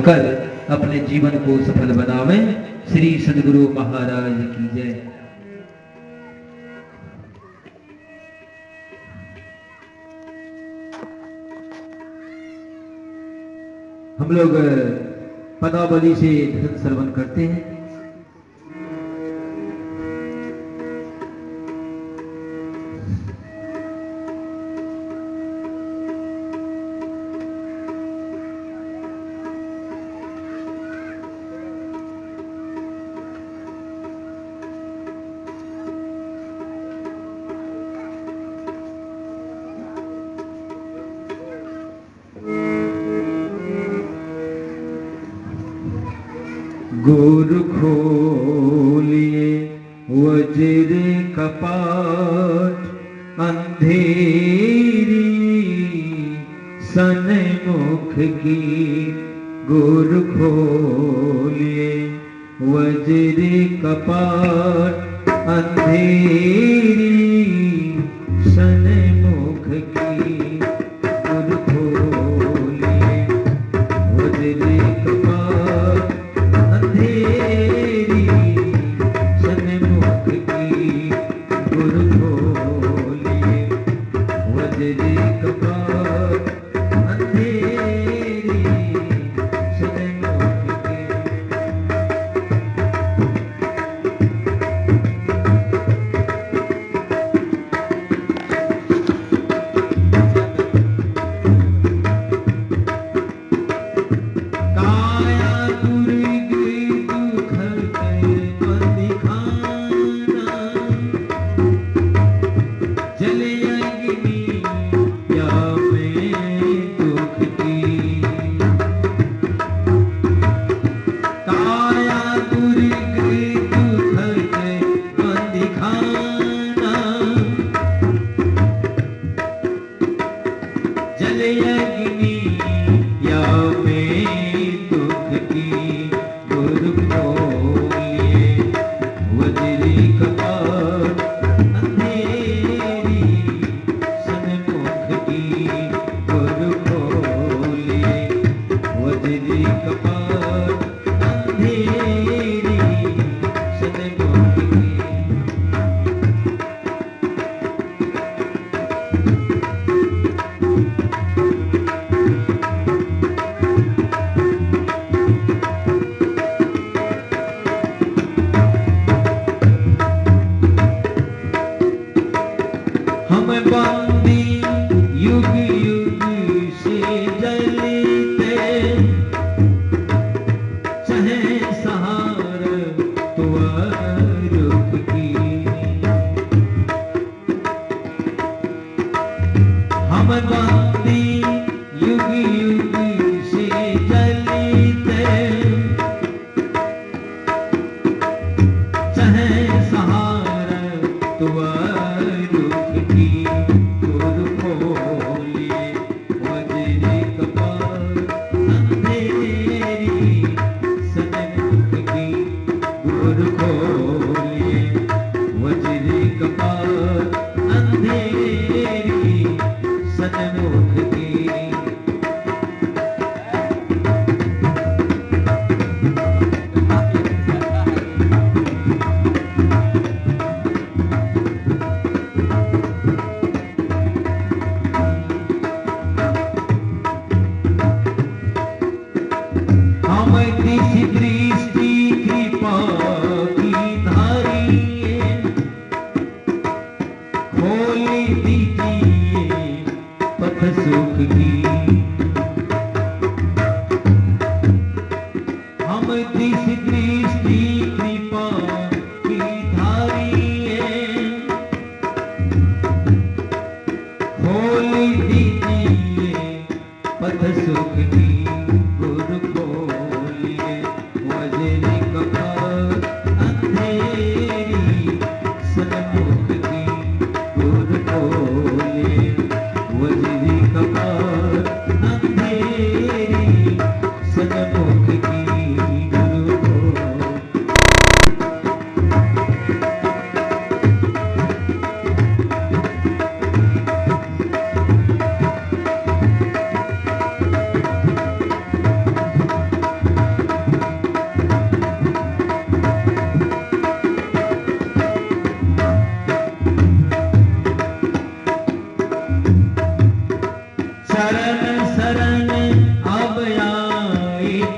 कर अपने जीवन को सफल बनावें। श्री सद्गुरु महाराज की जय। हम लोग पदावली से भजन श्रवण करते हैं। गुर खोलिए वज्र कपाट, अंधेरी सन्मुख की। गुर खोलिए वज्र कपाट, अंधेरी सन्मुख की। गुर खोलिए वज्र कपाट, अंधेरी सन्मुख की। गुर खोलिए वज्र कपाट, अंधेरी सन्मुख की। सहा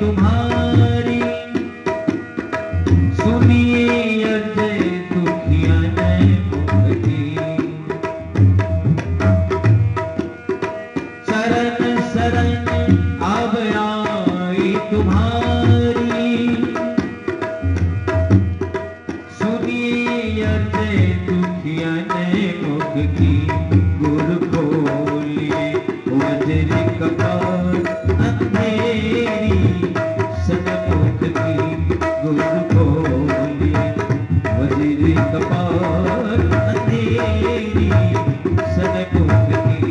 तुम्हारी, सुनिए अर्ज दुखियन मुख की। शरण शरण अब आई तुम्हारी, सुनिए अर्ज दुखियन मुख की। गुरु बोलिए वज्र कपाल अंधेरी सन्मुख की। गुरु बोलिए वज्र कपाल अंधेरी सन्मुख की।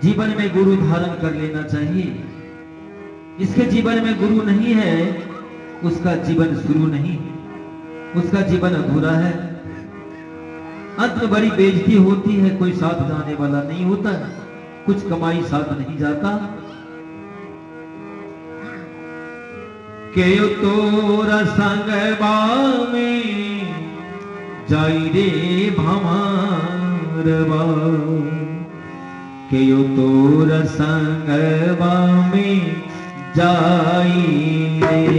जीवन में गुरु धारण कर लेना चाहिए। जिसके जीवन में गुरु नहीं है उसका जीवन शुरू नहीं, उसका जीवन अधूरा है। अंत में बड़ी बेइज्जती होती है, कोई साथ जाने वाला नहीं होता, कुछ कमाई साथ नहीं जाता। के तोरा संगवा में जाई रे भमारवा, के तोरा संगवा में जाई रे।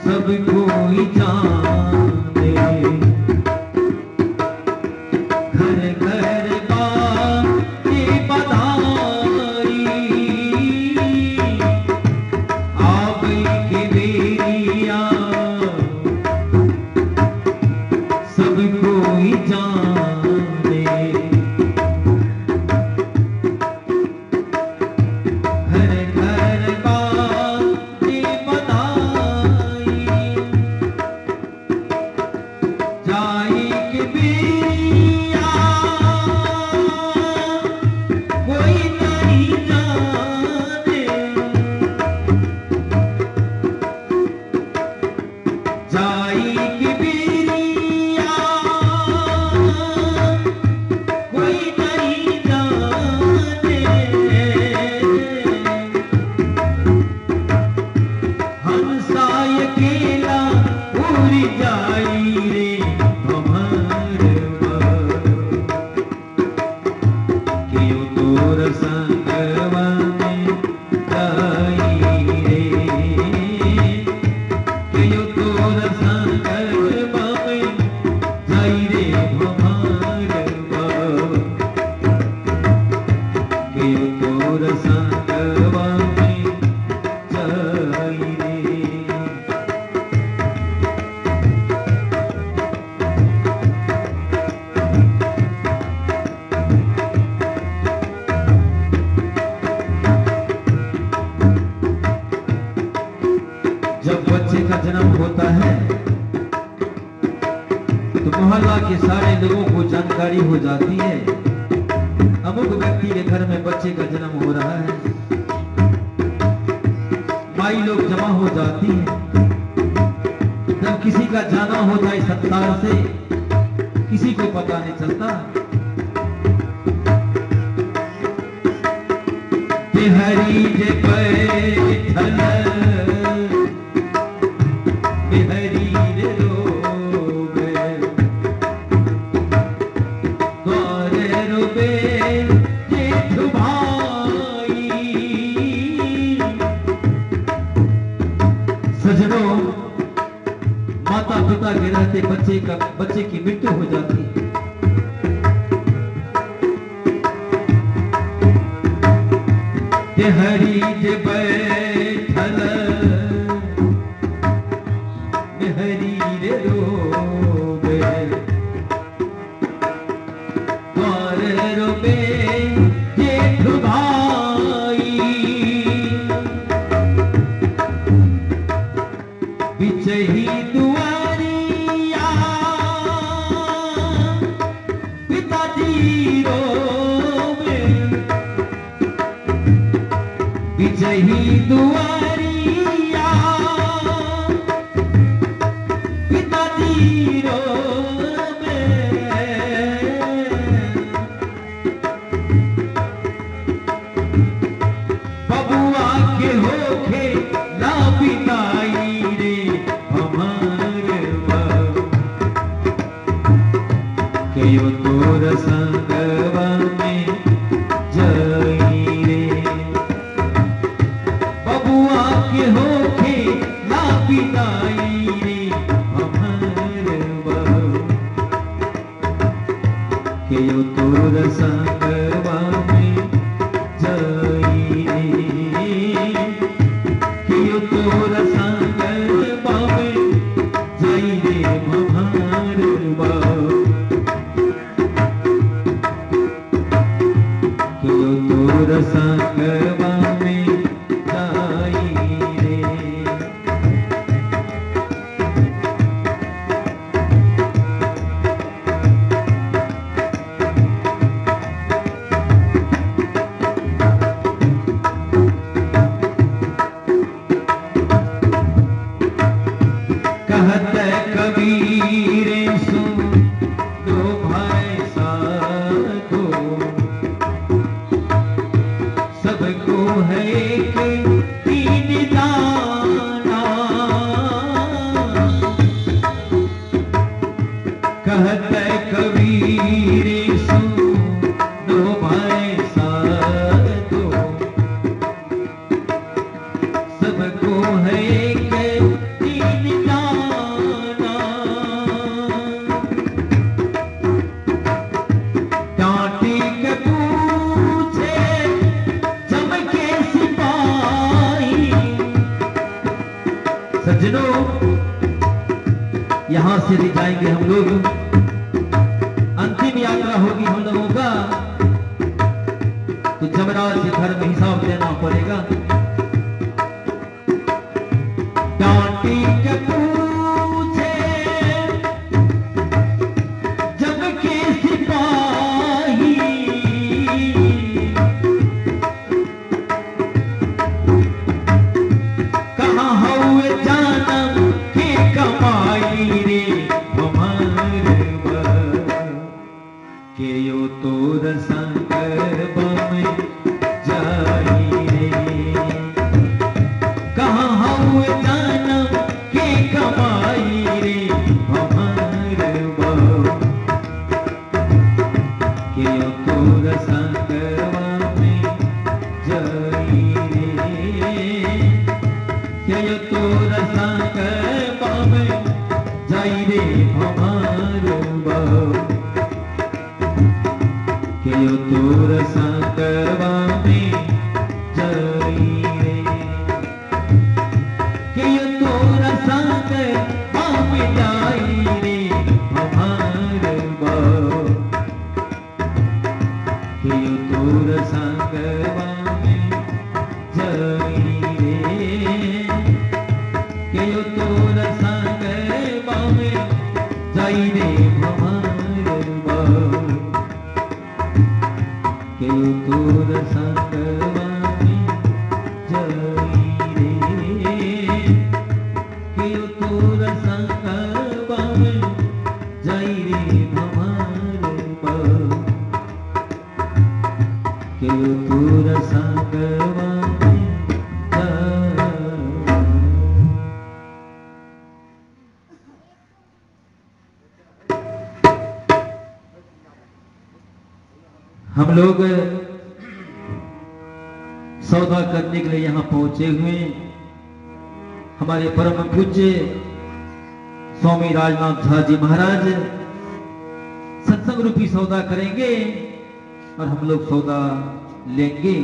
सब कोई जाने, घर घर बाजे बधाई, आ गई के बेरिया सब कोई जाने, घर घर बाजे बधाई, जाई के बेरिया कोई नहीं जाने, जाई के बेरिया कोई नहीं जाने, हंसा अकेला उड़ जाई रे भंवरवा, क्यों तोर संगवा में जाई रे, क्यों तोर संगवा में जाई रे भंवरवा, क्यों तोर संगवा में जाई रे। जब बच्चे का जन्म होता है तो मोहल्ला के सारे लोगों को जानकारी हो जाती है, अमुक व्यक्ति के घर में बच्चे का जन्म हो रहा है। माई लोग जमा हो जाती है। जब किसी का जाना होता है संसार से, किसी को पता नहीं चलता। बिहारी जे बैठल बिहारी रे रोबे, द्वारे रोबे जेठ भाई। सजनों, माता पिता के रहते बच्चे की मृत्यु हो जाती है। बिहारी जे बैठल बिहारी रे रोबे, द्वारे रोबे जेठ भाई। बिचही दुआरिया पिताजी रोबे, बिचही दुआरिया पिताजी रोबे। बबुआ के होखे ना पिताई रे भंवरवा, क्यों तोर संगवा में जाई रे। बबुआ के होखे ना पिताई रे भंवरवा, क्यों तोर संगवा में जाई रे, क्यों तोर संगवा में जाई रे भंवरवा, क्यों तोर संगवा में जाई रे। कहते कबीर सुन दो भाई साधो, सबको है एक दीन जाना। कहते कबीर सुन दो भाई साधो, सबको है एक दीन यहां से भी जाएंगे हम लोग, अंतिम यात्रा होगी हम लोगों का, तो जमराज के घर में हिसाब देना पड़ेगा। डांटी के पूछे जब के सिपाही, कहाँ हुए जानम के कमाई रे हमार के यो तोर संग बम जाई रे, कहाँ हुए जानम के कमाई रे हमार के यो तोर संग बम जाई रे, के यो तोर संग बम जाई रे हमार के यो तोर संगवा में जाई रे, के यो तोर संगवा में जाई रे हमार के यो तोर संगवा में जाई रे, के यो तोर संगवा में जाई रे हमार के यो तोर संगवा में जाई रे, के यो तोर संगवा में जाई रे हमार के यो तोर संगवा में जाई। हम लोग सौदा करने के लिए यहां पहुंचे हुए हैं। हमारे परम पूज्य स्वामी राजनाथ झा जी महाराज सत्संग रूपी सौदा करेंगे और हम लोग सौदा लेंगे।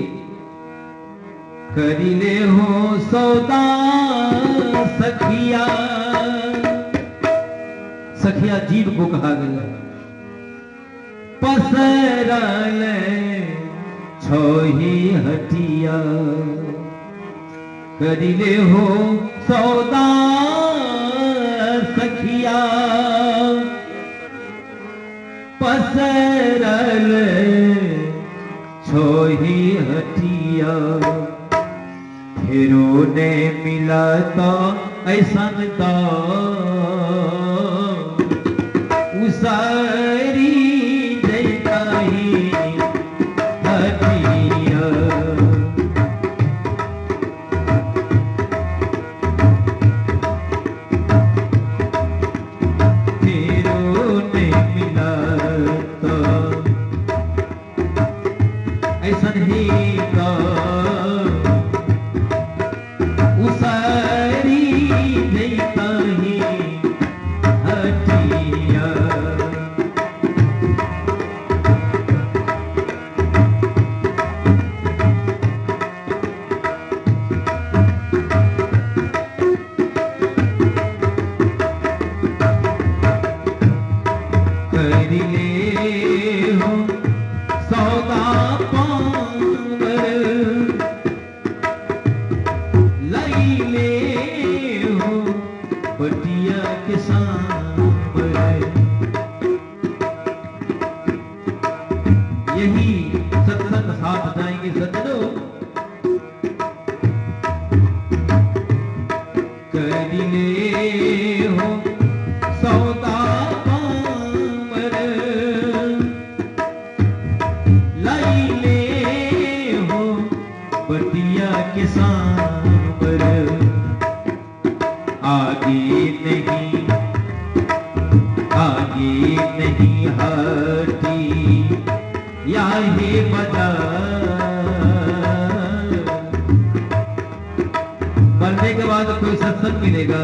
करी ले हो सौदा सखिया, सखिया जीव को कहा गया। पसरल छोही हटिया, करिले हो सौदा सखिया, पसरल छोही हटिया, फिरो ने मिला तो ऐसन दा उसारी मरने के बाद कोई सत्संग मिलेगा,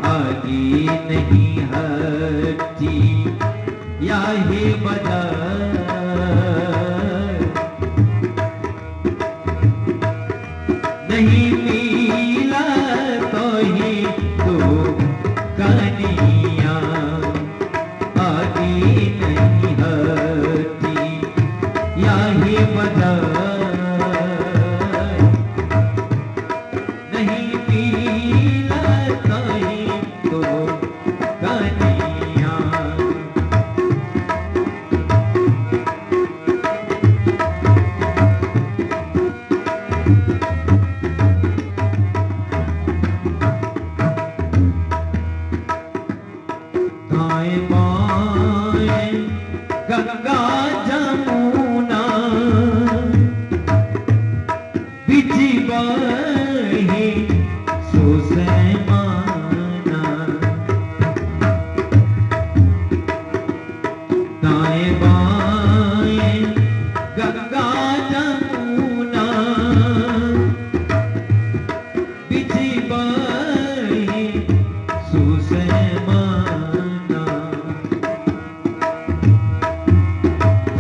आगे नहीं हटती या ही बजा, नहीं मिला तो ही कनिया आगे नहीं हटी, यही वजह नहीं पीलता तो कनिया। दाएं बाएं गंगा जमुना बिजी बही सोसे माना। दाएं बाएं गंगा जमुना बिजी बही सोसे माना।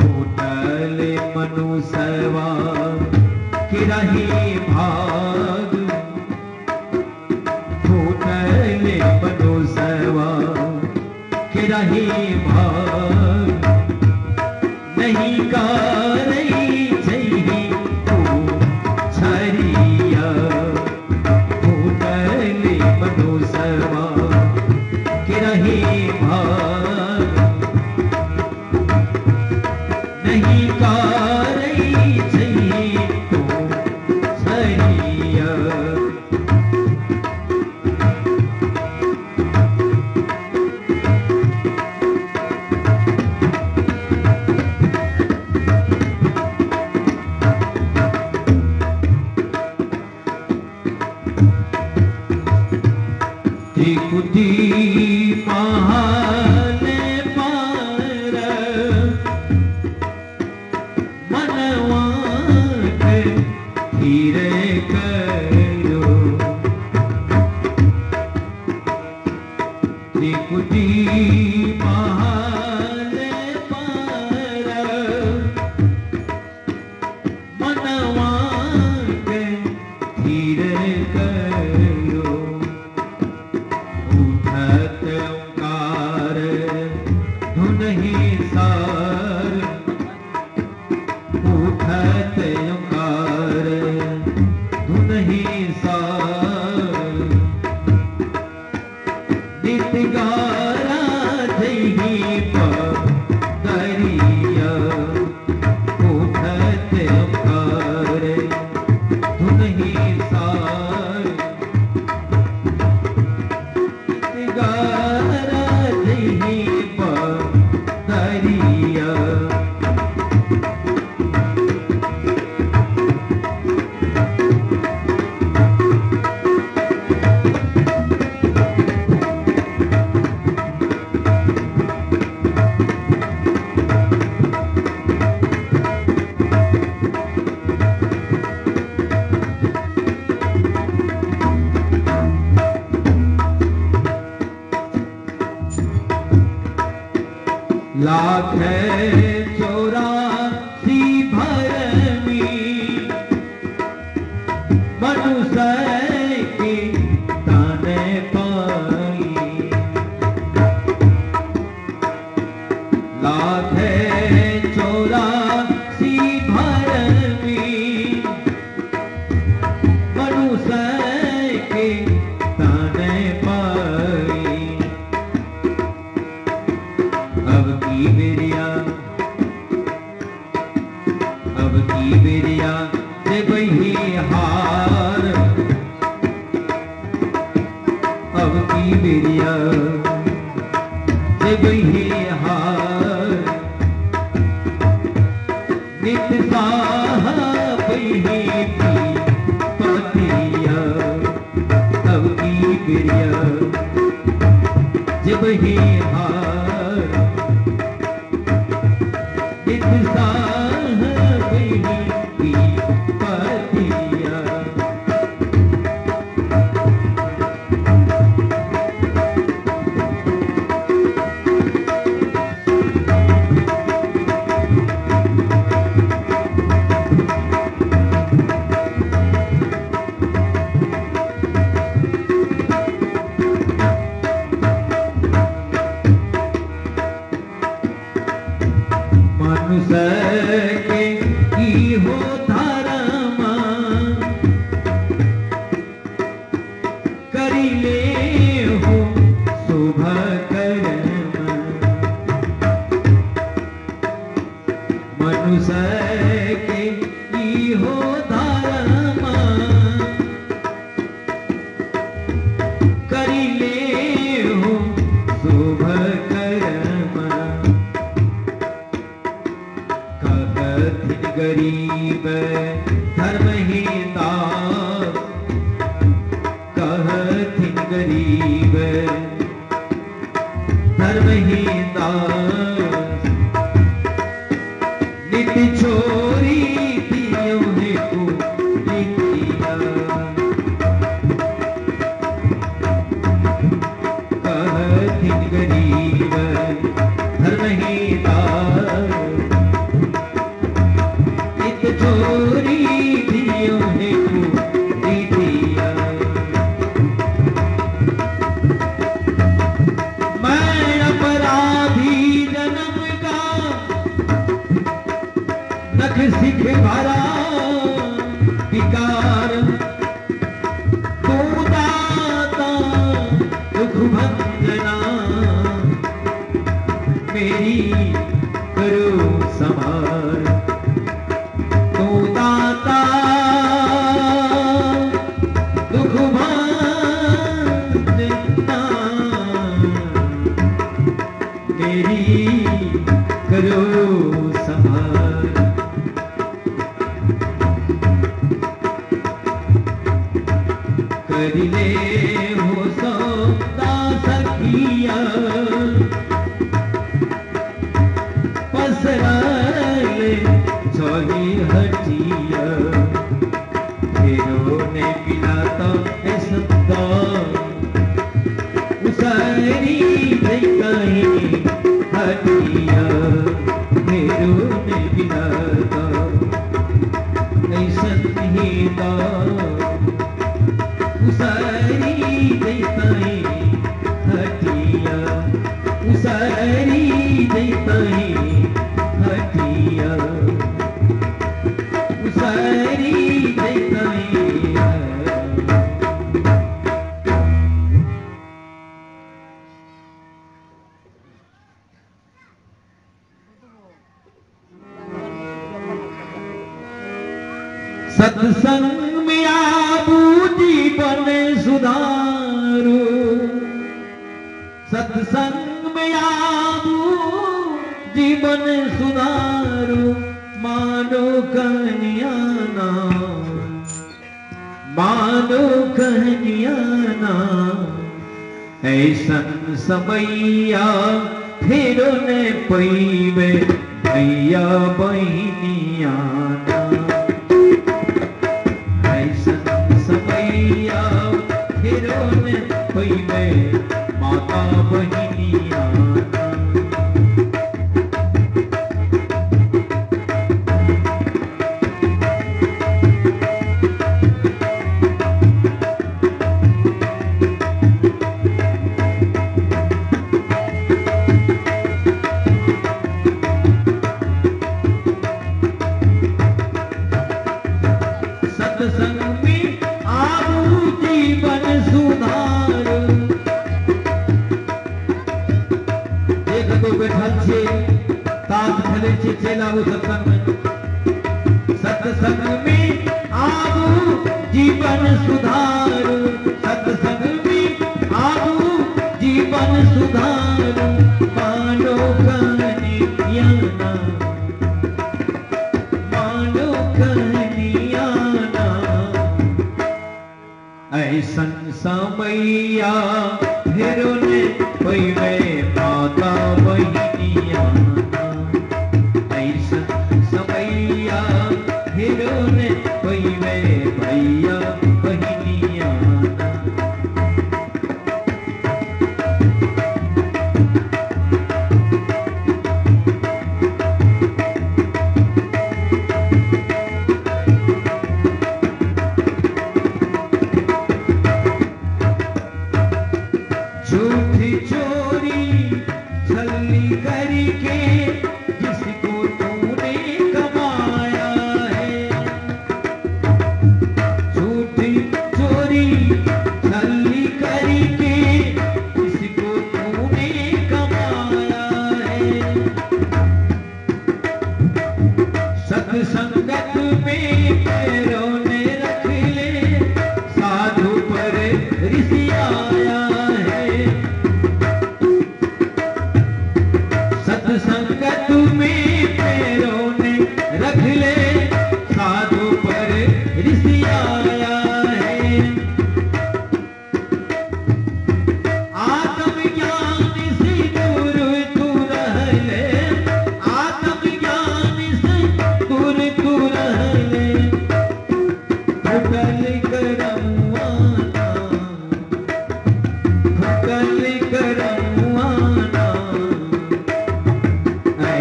होटल मनुष्यवा कि रही भाग, होटल मनुष्यवा कि रही भाग, नहीं करई चाहिए तू छरिया। होटल मनुष्यवा कि रही भाग, नहीं करई चाहिए तू छरिया। त्रिकुटी महल पर मनवा के हीरे करो। त्रिकुटी महल पर मनवा के हीरे करो। उठत ओंकार धुनहि सार, उठत ओंकार धुनहि सार। नित गारा जही पदरिया, उठत ओंकार धुनहि सार। गारा जही पदरिया। लाख 84 भरमी मनुष्य की ताने पाई। लाख 84 भरमी मनुष्य की ताने पाई। अब की बिरिया, अब की बिरिया से बही हार। अब की बिरिया से बही हार। नित साहब ही पतिया। अब की बिरिया जब ही हार। नित साहब ही पतिया। गरीब धर्महीन दास नित्य छोरी दियो है को लिखिया कहथिन गरीब धर्महीन दास नित्य छोरी दियो है को लिखिया मैं अपराधी जन्म का नख सिख भरा विकार तू दाता दुख भंजना मेरी करो संभार तू दाता दुख भंजना मेरी करो संभाल कर ले हो सौदा सखिया पसराले छोली हटिया फेरो ने पिलाता है सत्ता उसारी नहीं कहीं हटिया फेरो ने पिलाता ऐसा नहीं दा उसारी देता है हटिया उसारी देता है हटिया उसारी देता है सत्संग में आबू जीवन सुधारो सत्संग में आबू जीवन सुधारो मानो कहनियाना मानो कहनियाना ऐसन समैया फिर ने पैबे भैया बहनियाना समैया फिरोन पैबे माता बहिनिया सत्संग में आबू जीवन सुधार देख तो बैठल छे ताश खेले छे चेला वो सत्संग में आबू जीवन सुधार सत्संग में आबू जीवन सुधार मानो कहनियाना मानो कहनियाना ऐसन समैया फिर ने पैबे माता बहिनिया ऐसन समैया फिर ने पैबे भैया बहिनिया झूठी चोरी छली करके जिसको तूने कमाया है झूठी चोरी छली करके जिसको तूने कमाया है सत्संगत में पैरों ने रख ले साधु पर ऋषि आया है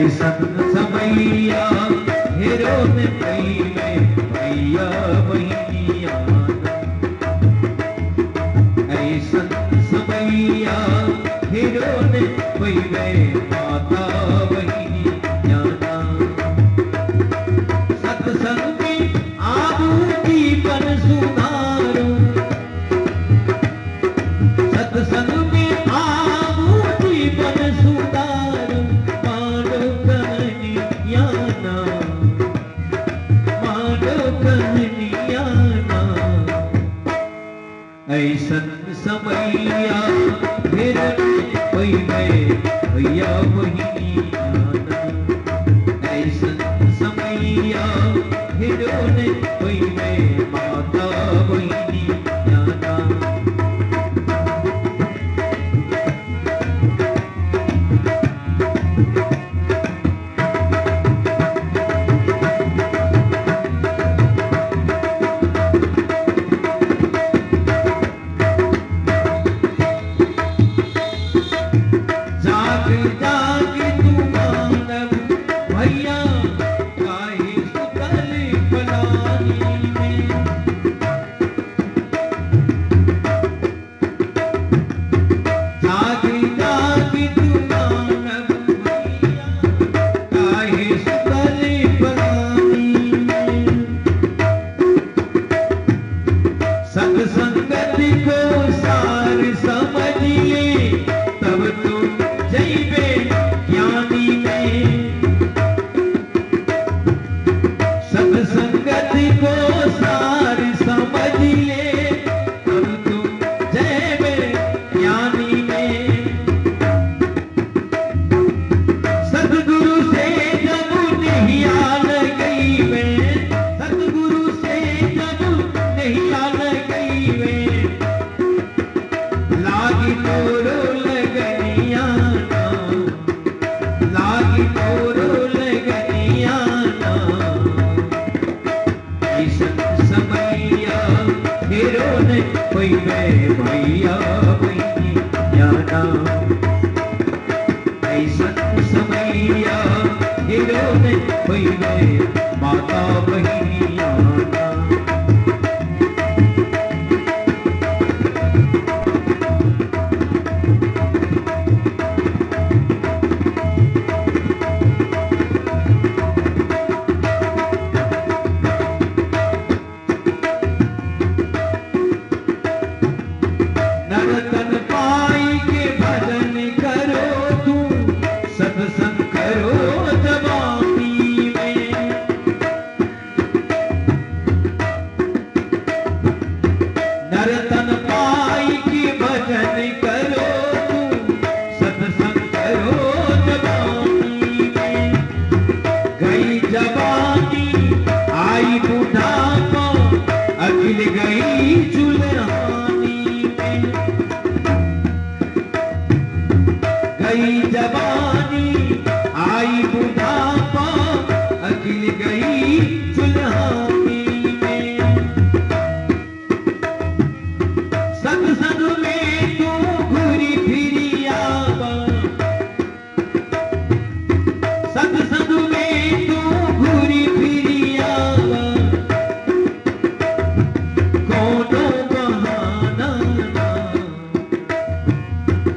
ऐसन समैया हेरो ने पईवे भैया बहिनिया ऐसन समैया हेरो ने पईवे माता बहिनिया सत्संग में आबू जीवन सुधारो सत्संग में आबू जीवन सुधारो मानो कहानिया ना मानो कहानिया ना ऐसन समैया हिरण पईवे भैया बहिनिया ऐसन समैया हिरण पईवे माता बहिनिया जाग जाग तू मानव भैया काहे सुतल फलानी में जाग जाग तू मानव भैया काहे सुतल फलानी में सत्संगत को सार समझिए तब तुम जैबे ज्ञानी में सत्संगत को सार समझ ले तब तुम जैबे ज्ञानी में सतगुरु से जब नहीं आन गई में सतगुरु से जब नहीं आन गई में लागी तोरो लगनिया ना लागी तोरो लगनिया ना ऐसन समैया हेरो ने पईवे भैया बहिनिया ना ऐसन समैया हेरो ने पईवे माता बहिनिया ना नरतन पाई के भजन करो तू सत्संग करो जवानी में नरतन पाई के भजन करो तू सत्संग करो जवानी में गई जवानी आई बुढ़ापा अखिल गई चुल्हानी में गई जवानी आई बुढ़ापा अखिल गई चुल्हानी में सत्संग में तू घूरी फिरी आवा सत्संग में तू घूरी फिरी आवा कोनो बहाना ना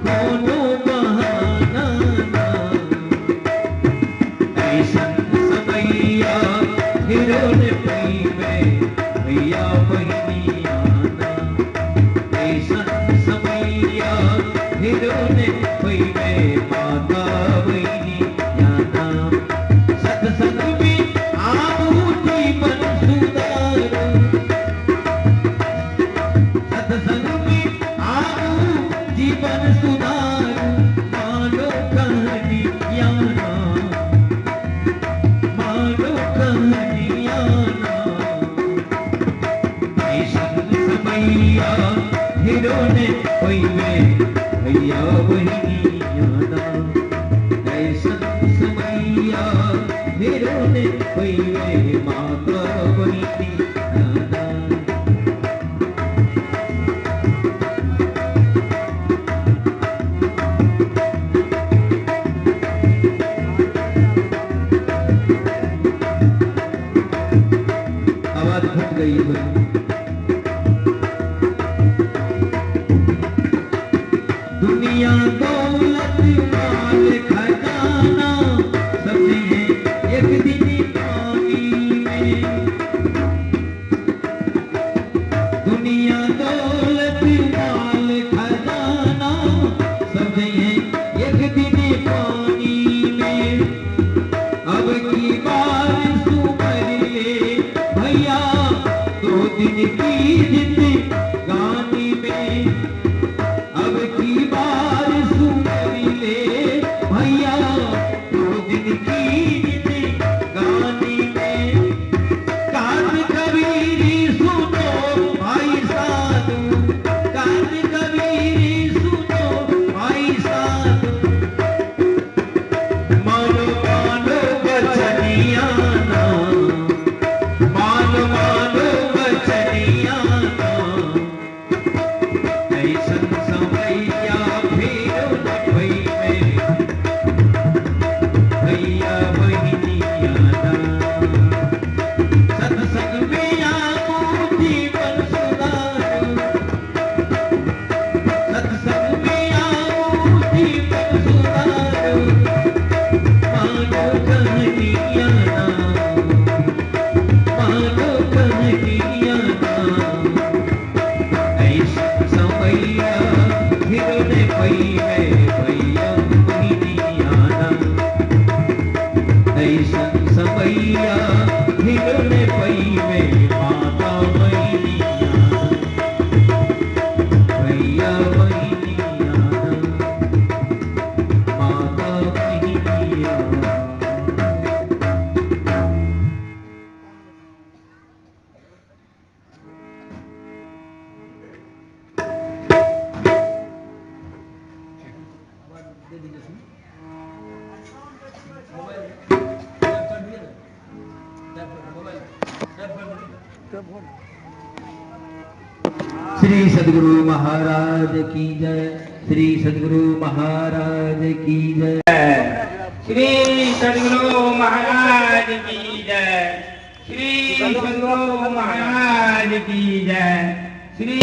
कोनो बहाना ना ऐसन समैया हिरो ने पईवे भैया बहिनिया ना ऐसन समैया हिरो ने पईवे माता बहिनिया ना सत्संग में आबू जीवन सुधारो सत्संग में आबू जीवन सुधारो मानो कहानिया ना मानो कहानिया ना ऐसन समैया हिरो ने पईवे भैया बहिनिया ना ऐसन समैया हिरो ने पईवे माता बहिनिया ना गई बनी। दुनिया दौलत माल खजाना सब है एक दिन पानी में। दुनिया दौलत माल खजाना सब है एक दिन पानी में। अब की बारिश उमर ले भैया 2 दिन की जिंदगानी में। अब की बारिश उमर ले भैया 2 दिन की जिंदगानी में। कान कबीरी सुनो भाई साधु, कान कबीरी सुनो भाई साधु। मानो मानो बचनिया ना, मानो मानो बचनिया ना। ऐसन समैया फिर न भई में भैया बहिनिया ना। सत्संग में आओ जीवन सुधारो, सत्संग में आओ जीवन सुधारो। मानो कन्हैया ना, मानो कन्हैया ना। ऐसा समैया फिर न भई में भैया बहिनिया ना। ऐसा समैया फिर न भई में माता बहिनिया ना, भैया बहिनिया ना, माता बहिनिया ना। श्री सद्गुरु महाराज की जय, श्री सद्गुरु महाराज की जय। श्री सद्गुरु महाराज की जय, श्री सद्गुरु महाराज की जय, श्री